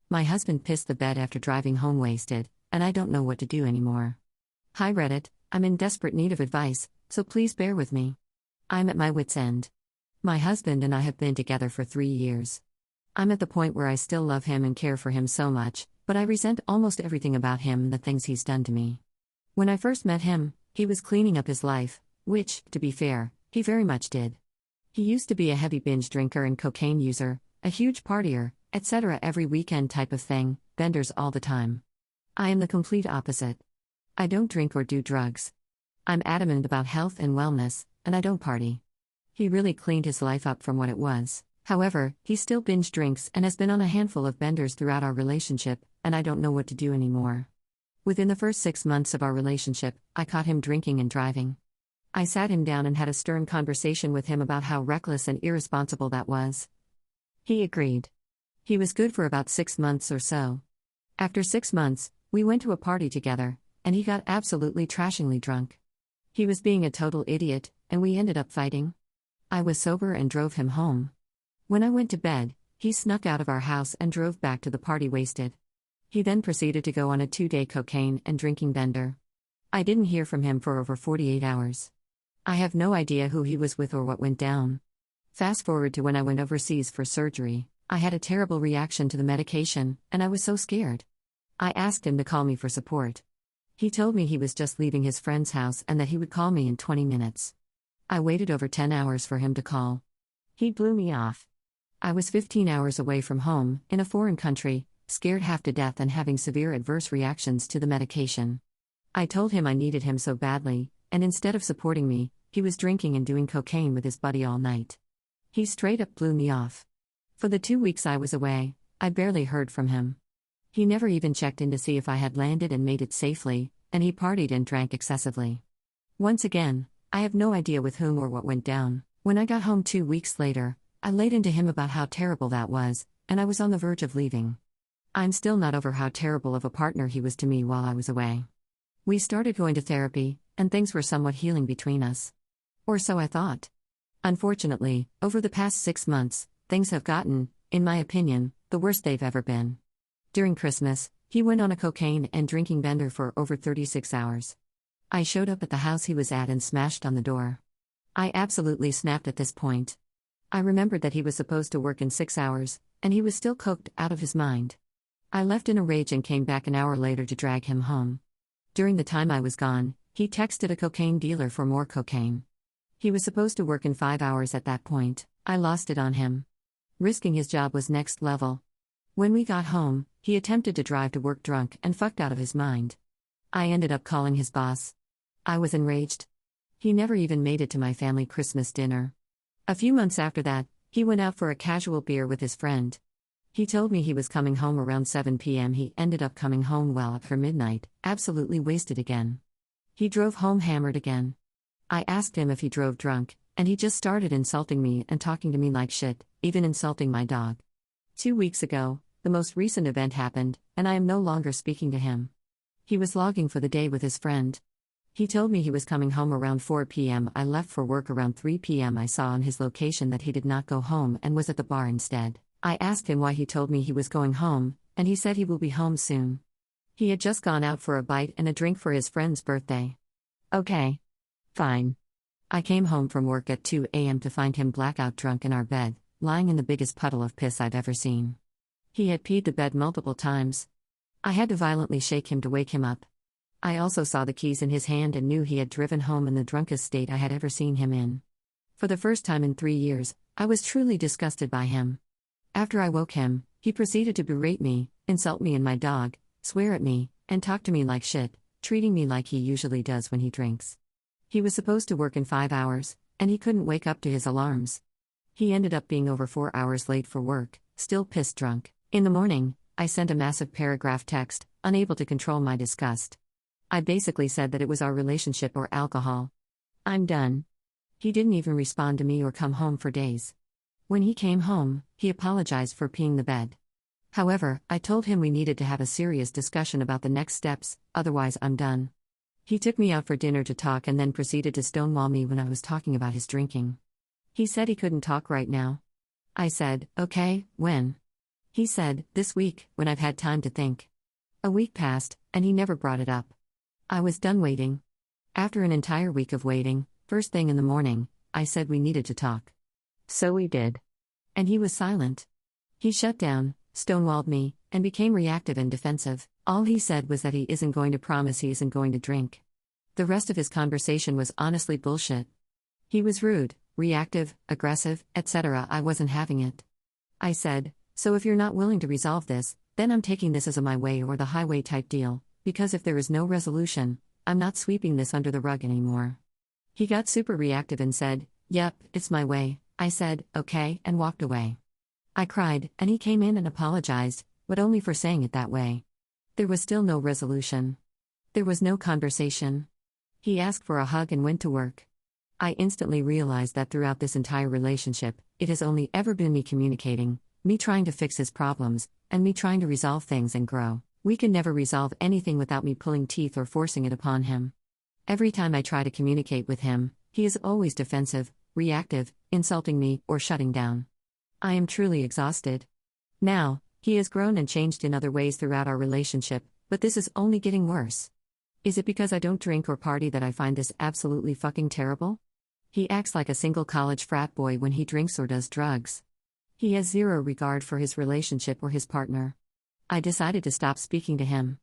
My husband pissed the bed after driving home wasted, and I don't know what to do anymore. Hi Reddit, I'm in desperate need of advice, so please bear with me. I'm at my wit's end. My husband and I have been together for 3 years. I'm at the point where I still love him and care for him so much, but I resent almost everything about him and the things he's done to me. When I first met him, he was cleaning up his life, which, to be fair, he very much did. He used to be a heavy binge drinker and cocaine user, a huge partier, etc. every weekend type of thing, benders all the time. I am the complete opposite. I don't drink or do drugs. I'm adamant about health and wellness, and I don't party. He really cleaned his life up from what it was. However, he still binge drinks and has been on a handful of benders throughout our relationship, and I don't know what to do anymore. Within the first 6 months of our relationship, I caught him drinking and driving. I sat him down and had a stern conversation with him about how reckless and irresponsible that was. He agreed. He was good for about 6 months or so. After 6 months, we went to a party together, and he got absolutely trashingly drunk. He was being a total idiot, and we ended up fighting. I was sober and drove him home. When I went to bed, he snuck out of our house and drove back to the party wasted. He then proceeded to go on a 2-day cocaine and drinking bender. I didn't hear from him for over 48 hours. I have no idea who he was with or what went down. Fast forward to when I went overseas for surgery. I had a terrible reaction to the medication, and I was so scared. I asked him to call me for support. He told me he was just leaving his friend's house and that he would call me in 20 minutes. I waited over 10 hours for him to call. He blew me off. I was 15 hours away from home, in a foreign country, scared half to death and having severe adverse reactions to the medication. I told him I needed him so badly, and instead of supporting me, he was drinking and doing cocaine with his buddy all night. He straight up blew me off. For the 2 weeks I was away, I barely heard from him. He never even checked in to see if I had landed and made it safely, and he partied and drank excessively. Once again, I have no idea with whom or what went down. When I got home 2 weeks later, I laid into him about how terrible that was, and I was on the verge of leaving. I'm still not over how terrible of a partner he was to me while I was away. We started going to therapy, and things were somewhat healing between us. Or so I thought. Unfortunately, over the past 6 months, things have gotten, in my opinion, the worst they've ever been. During Christmas, he went on a cocaine and drinking bender for over 36 hours. I showed up at the house he was at and smashed on the door. I absolutely snapped at this point. I remembered that he was supposed to work in 6 hours, and he was still coked out of his mind. I left in a rage and came back an hour later to drag him home. During the time I was gone, he texted a cocaine dealer for more cocaine. He was supposed to work in 5 hours at that point. I lost it on him. Risking his job was next level. When we got home, he attempted to drive to work drunk and fucked out of his mind. I ended up calling his boss. I was enraged. He never even made it to my family Christmas dinner. A few months after that, he went out for a casual beer with his friend. He told me he was coming home around 7 p.m. He ended up coming home well after midnight, absolutely wasted again. He drove home hammered again. I asked him if he drove drunk, and he just started insulting me and talking to me like shit, even insulting my dog. 2 weeks ago, the most recent event happened, and I am no longer speaking to him. He was logging for the day with his friend. He told me he was coming home around 4 p.m. I left for work around 3 p.m. I saw on his location that he did not go home and was at the bar instead. I asked him why he told me he was going home, and he said he will be home soon. He had just gone out for a bite and a drink for his friend's birthday. Okay. Fine. I came home from work at 2 a.m. to find him blackout drunk in our bed, lying in the biggest puddle of piss I've ever seen. He had peed the bed multiple times. I had to violently shake him to wake him up. I also saw the keys in his hand and knew he had driven home in the drunkest state I had ever seen him in. For the first time in 3 years, I was truly disgusted by him. After I woke him, he proceeded to berate me, insult me and my dog, swear at me, and talk to me like shit, treating me like he usually does when he drinks. He was supposed to work in 5 hours, and he couldn't wake up to his alarms. He ended up being over 4 hours late for work, still pissed drunk. In the morning, I sent a massive paragraph text, unable to control my disgust. I basically said that it was our relationship or alcohol. I'm done. He didn't even respond to me or come home for days. When he came home, he apologized for peeing the bed. However, I told him we needed to have a serious discussion about the next steps, otherwise I'm done. He took me out for dinner to talk and then proceeded to stonewall me when I was talking about his drinking. He said he couldn't talk right now. I said, okay, when? He said, this week, when I've had time to think. A week passed, and he never brought it up. I was done waiting. After an entire week of waiting, first thing in the morning, I said we needed to talk. So we did. And he was silent. He shut down, stonewalled me, and became reactive and defensive. All he said was that he isn't going to promise he isn't going to drink. The rest of his conversation was honestly bullshit. He was rude, reactive, aggressive, etc. I wasn't having it. I said, so if you're not willing to resolve this, then I'm taking this as a my way or the highway type deal, because if there is no resolution, I'm not sweeping this under the rug anymore. He got super reactive and said, yep, it's my way. I said, okay, and walked away. I cried, and he came in and apologized, but only for saying it that way. There was still no resolution. There was no conversation. He asked for a hug and went to work. I instantly realized that throughout this entire relationship, it has only ever been me communicating, me trying to fix his problems, and me trying to resolve things and grow. We can never resolve anything without me pulling teeth or forcing it upon him. Every time I try to communicate with him, he is always defensive, reactive, insulting me, or shutting down. I am truly exhausted. Now, he has grown and changed in other ways throughout our relationship, but this is only getting worse. Is it because I don't drink or party that I find this absolutely fucking terrible? He acts like a single college frat boy when he drinks or does drugs. He has zero regard for his relationship or his partner. I decided to stop speaking to him.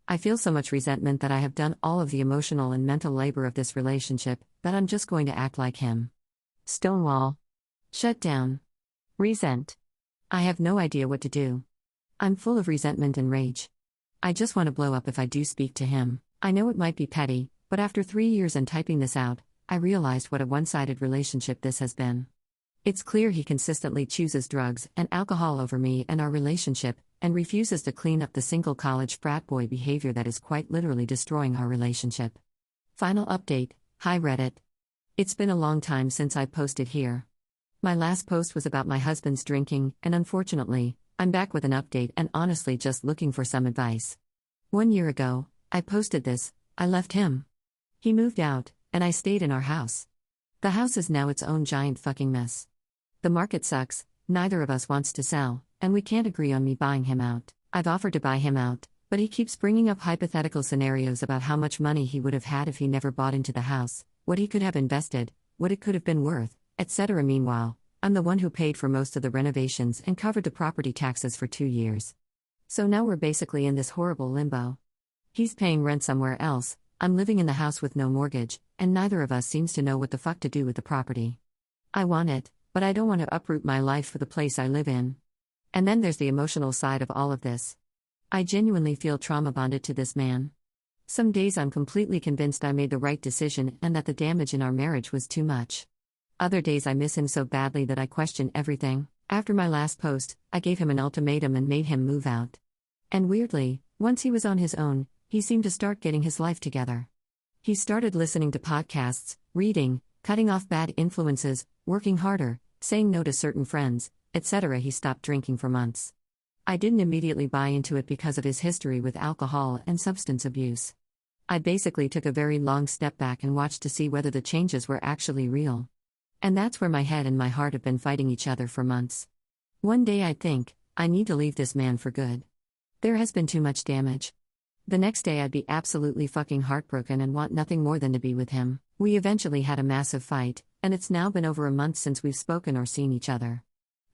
I feel so much resentment that I have done all of the emotional and mental labor of this relationship, that I'm just going to act like him. Stonewall. Shut down. Resent. I have no idea what to do. I'm full of resentment and rage. I just want to blow up if I do speak to him. I know it might be petty, but after 3 years and typing this out, I realized what a one-sided relationship this has been. It's clear he consistently chooses drugs and alcohol over me and our relationship, and refuses to clean up the single college frat boy behavior that is quite literally destroying our relationship. Final update. Hi Reddit. It's been a long time since I posted here. My last post was about my husband's drinking, and unfortunately, I'm back with an update and honestly just looking for some advice. 1 year ago, I posted this. I left him. He moved out, and I stayed in our house. The house is now its own giant fucking mess. The market sucks, neither of us wants to sell, and we can't agree on me buying him out. I've offered to buy him out, but he keeps bringing up hypothetical scenarios about how much money he would have had if he never bought into the house, what he could have invested, what it could have been worth, etc. Meanwhile, I'm the one who paid for most of the renovations and covered the property taxes for 2 years. So now we're basically in this horrible limbo. He's paying rent somewhere else, I'm living in the house with no mortgage, and neither of us seems to know what the fuck to do with the property. I want it, but I don't want to uproot my life for the place I live in. And then there's the emotional side of all of this. I genuinely feel trauma bonded to this man. Some days I'm completely convinced I made the right decision and that the damage in our marriage was too much. Other days I miss him so badly that I question everything. After my last post, I gave him an ultimatum and made him move out. And weirdly, once he was on his own, he seemed to start getting his life together. He started listening to podcasts, reading, cutting off bad influences, working harder, saying no to certain friends, etc. He stopped drinking for months. I didn't immediately buy into it because of his history with alcohol and substance abuse. I basically took a very long step back and watched to see whether the changes were actually real. And that's where my head and my heart have been fighting each other for months. One day I'd think, I need to leave this man for good. There has been too much damage. The next day I'd be absolutely fucking heartbroken and want nothing more than to be with him. We eventually had a massive fight, and it's now been over a month since we've spoken or seen each other.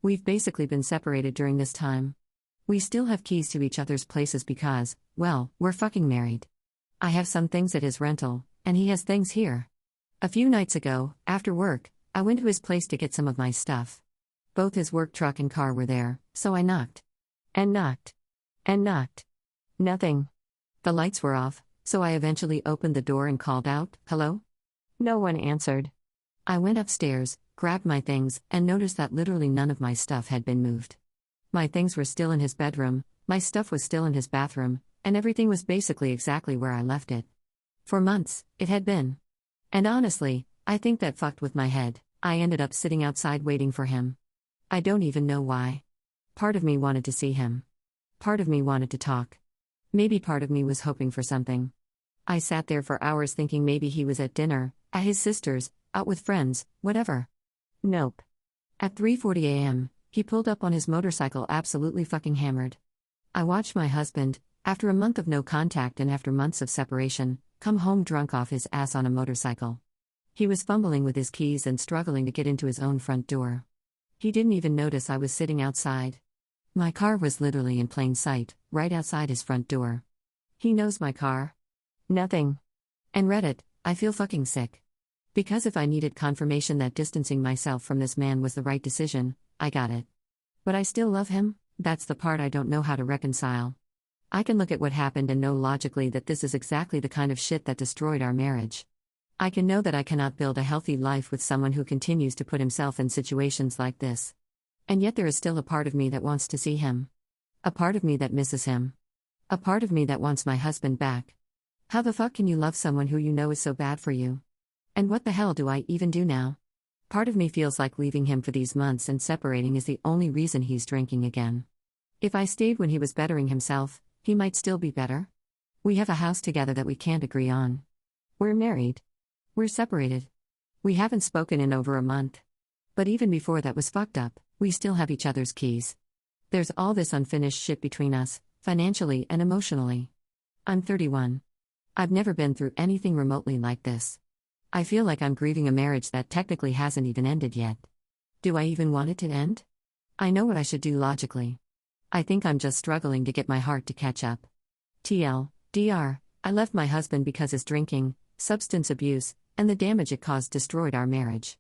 We've basically been separated during this time. We still have keys to each other's places because, well, we're fucking married. I have some things at his rental, and he has things here. A few nights ago, after work, I went to his place to get some of my stuff. Both his work truck and car were there, so I knocked. And knocked. And knocked. Nothing. The lights were off, so I eventually opened the door and called out, "Hello?" No one answered. I went upstairs, grabbed my things, and noticed that literally none of my stuff had been moved. My things were still in his bedroom, my stuff was still in his bathroom, and everything was basically exactly where I left it. For months, it had been. And honestly, I think that fucked with my head. I ended up sitting outside waiting for him. I don't even know why. Part of me wanted to see him. Part of me wanted to talk. Maybe part of me was hoping for something. I sat there for hours thinking maybe he was at dinner, at his sister's, out with friends, whatever. Nope. At 3:40 a.m., He pulled up on his motorcycle absolutely fucking hammered. I watched my husband, after a month of no contact and after months of separation, come home drunk off his ass on a motorcycle. He was fumbling with his keys and struggling to get into his own front door. He didn't even notice I was sitting outside. My car was literally in plain sight, right outside his front door. He knows my car. Nothing. And Reddit, I feel fucking sick. Because if I needed confirmation that distancing myself from this man was the right decision, I got it. But I still love him, that's the part I don't know how to reconcile. I can look at what happened and know logically that this is exactly the kind of shit that destroyed our marriage. I can know that I cannot build a healthy life with someone who continues to put himself in situations like this. And yet there is still a part of me that wants to see him. A part of me that misses him. A part of me that wants my husband back. How the fuck can you love someone who you know is so bad for you? And what the hell do I even do now? Part of me feels like leaving him for these months and separating is the only reason he's drinking again. If I stayed when he was bettering himself, he might still be better. We have a house together that we can't agree on. We're married. We're separated. We haven't spoken in over a month. But even before that was fucked up, we still have each other's keys. There's all this unfinished shit between us, financially and emotionally. I'm 31. I've never been through anything remotely like this. I feel like I'm grieving a marriage that technically hasn't even ended yet. Do I even want it to end? I know what I should do logically. I think I'm just struggling to get my heart to catch up. TLDR, I left my husband because his drinking, substance abuse, and the damage it caused destroyed our marriage.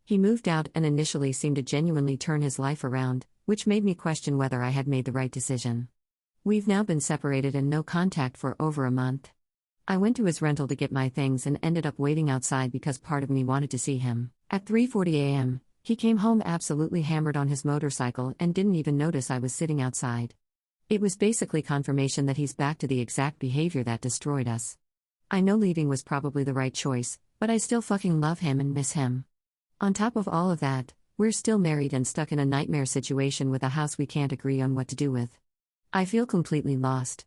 He moved out and initially seemed to genuinely turn his life around, which made me question whether I had made the right decision. We've now been separated and no contact for over a month. I went to his rental to get my things and ended up waiting outside because part of me wanted to see him. At 3:40 a.m., he came home absolutely hammered on his motorcycle and didn't even notice I was sitting outside. It was basically confirmation that he's back to the exact behavior that destroyed us. I know leaving was probably the right choice, but I still fucking love him and miss him. On top of all of that, we're still married and stuck in a nightmare situation with a house we can't agree on what to do with. I feel completely lost.